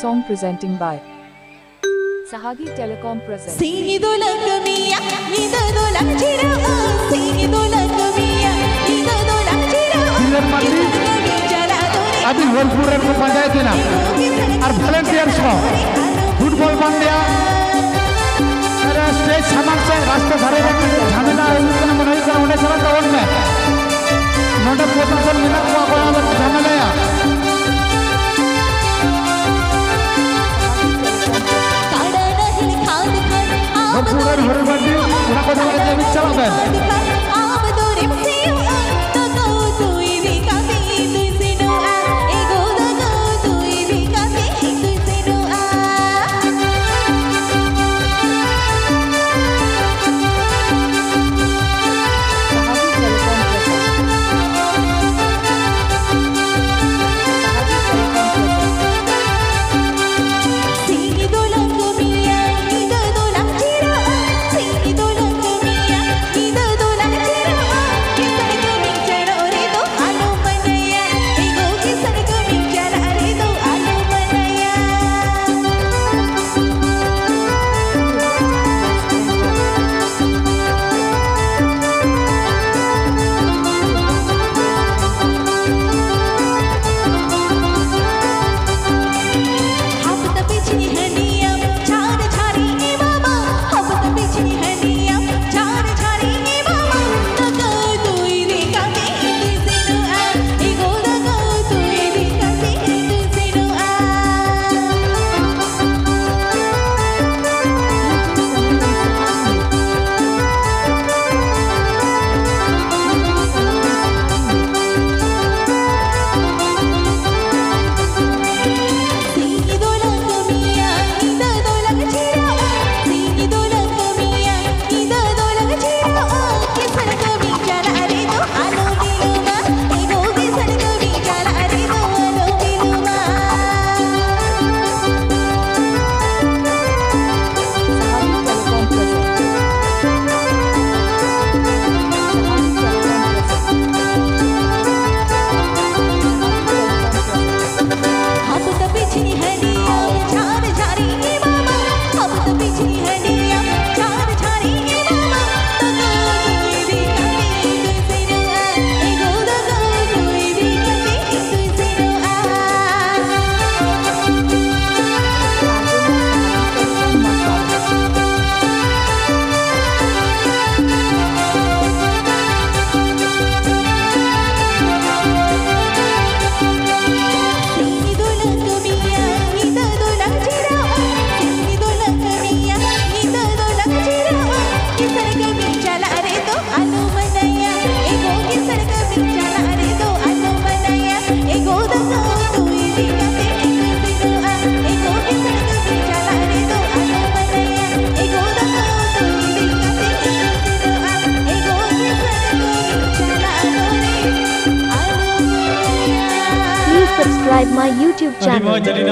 song presenting by Sahagi Telecom presents. अभी भरपूर पंचायत ना और वॉलंटियर्स को फुटबॉल बन गया स्टेज सामान से रास्ते धारे झमेला मन उन्हें चला टाउन में नोटे पोटेंशियल मिला को झमेला भरपूर भरबंदी उन्हें को दवाई दे चला गया Subscribe my YouTube channel.